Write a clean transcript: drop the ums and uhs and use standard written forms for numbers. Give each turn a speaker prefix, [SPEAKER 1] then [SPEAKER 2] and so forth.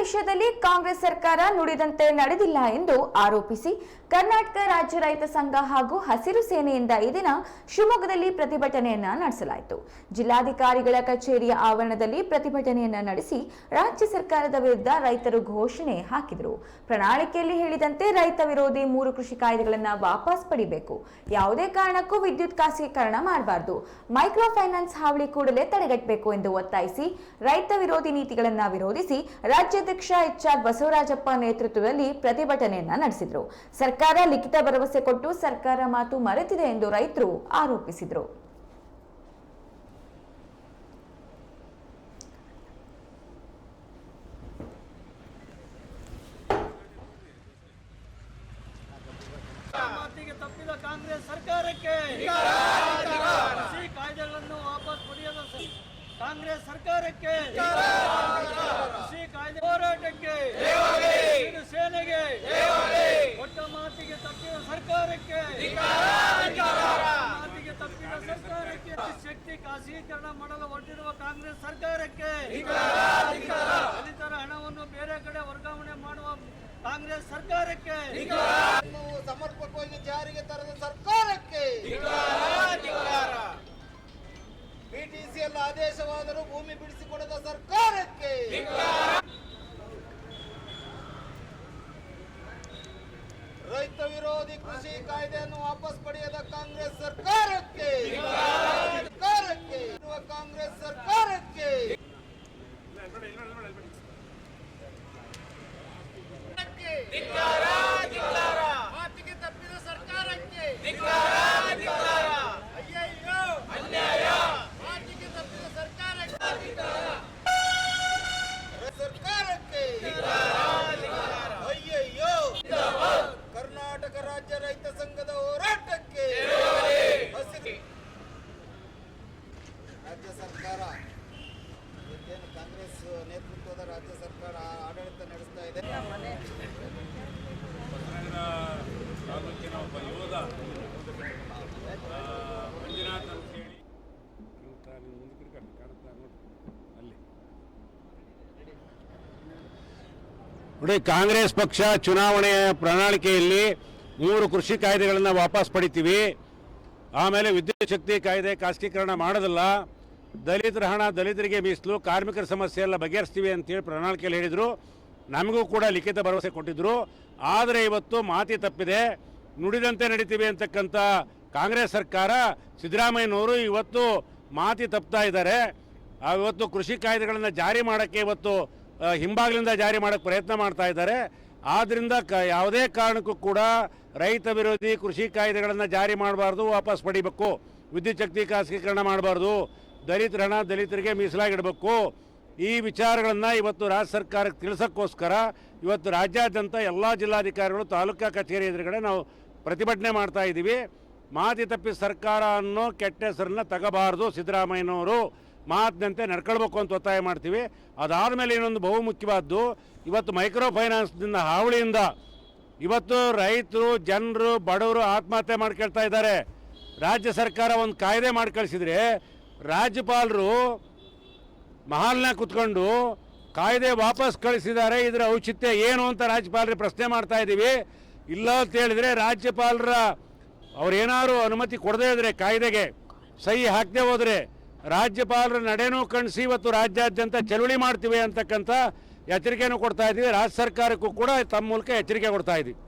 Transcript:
[SPEAKER 1] ವಿಷಯದಲ್ಲಿ ಕಾಂಗ್ರೆಸ್ ಸರ್ಕಾರ ನುಡಿದಂತೆ ನಡೆದಿಲ್ಲ ಎಂದು ಆರೋಪಿಸಿ ಕರ್ನಾಟಕ ರಾಜ್ಯ ರೈತ ಸಂಘ ಹಾಗೂ ಹಸಿರು ಸೇನೆಯಿಂದ ಈ ದಿನ ಶಿವಮೊಗ್ಗದಲ್ಲಿ ಪ್ರತಿಭಟನೆಯನ್ನ ನಡೆಸಲಾಯಿತು. ಜಿಲ್ಲಾಧಿಕಾರಿಗಳ ಕಚೇರಿಯ ಆವರಣದಲ್ಲಿ ಪ್ರತಿಭಟನೆಯನ್ನ ನಡೆಸಿ ರಾಜ್ಯ ಸರ್ಕಾರದ ವಿರುದ್ಧ ರೈತರು ಘೋಷಣೆ ಹಾಕಿದರು. ಪ್ರಣಾಳಿಕೆಯಲ್ಲಿ ಹೇಳಿದಂತೆ ರೈತ ವಿರೋಧಿ 3 ಕೃಷಿ ಕಾಯ್ದೆಗಳನ್ನು ವಾಪಸ್ ಪಡಿಬೇಕು, ಯಾವುದೇ ಕಾರಣಕ್ಕೂ ವಿದ್ಯುತ್ ಖಾಸಗೀಕರಣ ಮಾಡಬಾರದು, ಮೈಕ್ರೋ ಫೈನಾನ್ಸ್ ಹಾವಳಿ ಕೂಡಲೇ ತಡೆಗಟ್ಟಬೇಕು ಎಂದು ಒತ್ತಾಯಿಸಿ ರೈತ ವಿರೋಧಿ ನೀತಿಗಳನ್ನು ವಿರೋಧಿಸಿ ರಾಜ್ಯಾಧ್ಯಕ್ಷ HR ಬಸವರಾಜಪ್ಪ ನೇತೃತ್ವದಲ್ಲಿ ಪ್ರತಿಭಟನೆಯನ್ನ ನಡೆಸಿದರು. ಸರ್ಕಾರ ಲಿಖಿತ ಭರವಸೆ ಕೊಟ್ಟು ಸರ್ಕಾರ ಮಾತು ಮರೆತಿದೆ ಎಂದು ರೈತರು ಆರೋಪಿಸಿದರು.
[SPEAKER 2] ಮಾತಿಗೆ ತಪ್ಪಿದ ಕಾಂಗ್ರೆಸ್ ಸರ್ಕಾರಕ್ಕೆ ಕೃಷಿ ಕಾಯ್ದೆಗಳನ್ನು ವಾಪಸ್ ಪಡೆಯದ ಕಾಂಗ್ರೆಸ್ ಸರ್ಕಾರಕ್ಕೆ ಕೃಷಿ ಕಾಯ್ದೆ ಹೋರಾಟಕ್ಕೆ ಸೇನೆಗೆ ಕೊಟ್ಟ ಮಾತಿಗೆ ತಪ್ಪಿದ ಸರ್ಕಾರಕ್ಕೆ ಮಾತಿಗೆ ತಪ್ಪಿದ ಸರ್ಕಾರಕ್ಕೆ ಶಕ್ತಿ ಖಾಸಗೀಕರಣ ಮಾಡಲು ಹೊರಟಿರುವ ಕಾಂಗ್ರೆಸ್ ಸರ್ಕಾರಕ್ಕೆ ದಲಿತರ ಹಣವನ್ನು ಬೇರೆ ಕಡೆ ವರ್ಗಾವಣೆ ಮಾಡುವ ಕಾಂಗ್ರೆಸ್ ಸರ್ಕಾರಕ್ಕೆ
[SPEAKER 3] ಸಮರ್ಪಕವಾಗಿ ಜಾರಿಗೆ ತರದ ಸರ್ಕಾರಕ್ಕೆ ಬಿಟಿಸಿಎಲ್ ಆದೇಶವಾದರೂ ಭೂಮಿ ಬಿಡಿಸಿಕೊಡದ ಸರ್ಕಾರಕ್ಕೆ ರೈತ ವಿರೋಧಿ ಕೃಷಿ ಕಾಯ್ದೆಯನ್ನು ವಾಪಸ್ ಪಡೆಯದ ಕಾಂಗ್ರೆಸ್ ಸರ್ಕಾರಕ್ಕೆ ಕಾಂಗ್ರೆಸ್ ಸರ್ಕಾರಕ್ಕೆ ಮಾತಿಗೆ ತಪ್ಪಿದ ಸರ್ಕಾರಕ್ಕೆ ಮಾತಿಗೆ ತಪ್ಪಿದ ಸರ್ಕಾರಕ್ಕೆ ಅಯ್ಯಯ್ಯೋ ಕರ್ನಾಟಕ ರಾಜ್ಯ ರೈತ ಸಂಘದ ಹೋರಾಟಕ್ಕೆ ರಾಜ್ಯ ಸರ್ಕಾರ ಏನು ಕಾಂಗ್ರೆಸ್ ನೇತೃತ್ವದ ರಾಜ್ಯ ಸರ್ಕಾರ ಆಡಳಿತ ನಡೆಸ್ತಾ ಇದೆ.
[SPEAKER 4] ತಾಲೂಕಿನ ಒಬ್ಬ ಯೋಧ ಮಂಜುನಾಥ್ ಅಂತೇಳಿ ನೋಡಿ, ಕಾಂಗ್ರೆಸ್ ಪಕ್ಷ ಚುನಾವಣೆಯ ಪ್ರಣಾಳಿಕೆಯಲ್ಲಿ 3 ಕೃಷಿ ಕಾಯ್ದೆಗಳನ್ನು ವಾಪಸ್ ಪಡಿತೀವಿ, ಆಮೇಲೆ ವಿದ್ಯುತ್ ಶಕ್ತಿ ಕಾಯ್ದೆ ಖಾಸಗೀಕರಣ ಮಾಡೋದಿಲ್ಲ, ದಲಿತರ ಹಣ ದಲಿತರಿಗೆ ಮೀಸಲು, ಕಾರ್ಮಿಕರ ಸಮಸ್ಯೆ ಎಲ್ಲ ಬಗೆಹರಿಸ್ತೀವಿ ಅಂತೇಳಿ ಪ್ರಣಾಳಿಕೆಯಲ್ಲಿ ಹೇಳಿದರು. ನಮಗೂ ಕೂಡ ಲಿಖಿತ ಭರವಸೆ ಕೊಟ್ಟಿದ್ದರು. ಆದರೆ ಇವತ್ತು ಮಾತಿ ತಪ್ಪಿದೆ, ನುಡಿದಂತೆ ನಡೀತೀವಿ ಅಂತಕ್ಕಂಥ ಕಾಂಗ್ರೆಸ್ ಸರ್ಕಾರ ಸಿದ್ದರಾಮಯ್ಯನವರು ಇವತ್ತು ಮಾತಿ ತಪ್ತಾ ಇದ್ದಾರೆ. ಇವತ್ತು ಕೃಷಿ ಕಾಯ್ದೆಗಳನ್ನು ಜಾರಿ ಮಾಡೋಕ್ಕೆ ಇವತ್ತು ಹಿಂಬಾಗಿಲಿಂದ ಜಾರಿ ಮಾಡೋಕ್ಕೆ ಪ್ರಯತ್ನ ಮಾಡ್ತಾ ಇದ್ದಾರೆ. ಆದ್ದರಿಂದ ಯಾವುದೇ ಕಾರಣಕ್ಕೂ ಕೂಡ ರೈತ ವಿರೋಧಿ ಕೃಷಿ ಕಾಯ್ದೆಗಳನ್ನು ಜಾರಿ ಮಾಡಬಾರ್ದು, ವಾಪಸ್ ಪಡಿಬೇಕು, ವಿದ್ಯುತ್ ಶಕ್ತಿ ಖಾಸಗೀಕರಣ ಮಾಡಬಾರ್ದು, ದಲಿತರ ಹಣ ದಲಿತರಿಗೆ ಮೀಸಲಾಗಿಡಬೇಕು. ಈ ವಿಚಾರಗಳನ್ನು ಇವತ್ತು ರಾಜ್ಯ ಸರ್ಕಾರಕ್ಕೆ ತಿಳಿಸೋಕ್ಕೋಸ್ಕರ ಇವತ್ತು ರಾಜ್ಯಾದ್ಯಂತ ಎಲ್ಲ ಜಿಲ್ಲಾಧಿಕಾರಿಗಳು ತಾಲೂಕಾ ಕಚೇರಿ ಎದುರುಗಡೆ ನಾವು ಪ್ರತಿಭಟನೆ ಮಾಡ್ತಾ ಇದ್ದೀವಿ. ಮಾತಿ ತಪ್ಪಿ ಸರ್ಕಾರ ಅನ್ನೋ ಕೆಟ್ಟ ಹೆಸರನ್ನ ತಗೋಬಾರ್ದು, ಸಿದ್ದರಾಮಯ್ಯನವರು ಮಾತಿನಂತೆ ನಡ್ಕೊಳ್ಬೇಕು ಅಂತ ಒತ್ತಾಯ ಮಾಡ್ತೀವಿ. ಅದಾದಮೇಲೆ ಇನ್ನೊಂದು ಬಹುಮುಖ್ಯವಾದ್ದು, ಇವತ್ತು ಮೈಕ್ರೋ ಫೈನಾನ್ಸ್ನಿಂದ ಹಾವಳಿಯಿಂದ ಇವತ್ತು ರೈತರು ಜನರು ಬಡವರು ಆತ್ಮಹತ್ಯೆ ಮಾಡ್ಕೊಳ್ತಾ ಇದ್ದಾರೆ. ರಾಜ್ಯ ಸರ್ಕಾರ ಒಂದು ಕಾಯ್ದೆ ಮಾಡಿ ಕಳಿಸಿದರೆ ರಾಜ್ಯಪಾಲರು ಮಹಾಲ್ನಾಗ ಕುತ್ಕೊಂಡು ಕಾಯ್ದೆ ವಾಪಸ್ ಕಳಿಸಿದ್ದಾರೆ, ಇದರ ಔಚಿತ್ಯ ಏನು ಅಂತ ರಾಜ್ಯಪಾಲರಿಗೆ ಪ್ರಶ್ನೆ ಮಾಡ್ತಾ ಇದ್ದೀವಿ. ಇಲ್ಲ ಅಂತ ಹೇಳಿದರೆ ರಾಜ್ಯಪಾಲರ ಅವ್ರೇನಾದ್ರು ಅನುಮತಿ ಕೊಡದೇ ಇದ್ರೆ, ಕಾಯ್ದೆಗೆ ಸಹಿ ಹಾಕದೆ ಹೋದರೆ ರಾಜ್ಯಪಾಲರ ನಡೆನೂ ಕಣಿಸಿ ಇವತ್ತು ರಾಜ್ಯಾದ್ಯಂತ ಚಳುವಳಿ ಮಾಡ್ತೀವಿ ಅಂತಕ್ಕಂಥ ಎಚ್ಚರಿಕೆಯನ್ನು ಕೊಡ್ತಾ ಇದ್ದೀವಿ. ರಾಜ್ಯ ಸರ್ಕಾರಕ್ಕೂ ಕೂಡ ತಮ್ಮ ಮೂಲಕ ಎಚ್ಚರಿಕೆ ಕೊಡ್ತಾ ಇದ್ದೀವಿ.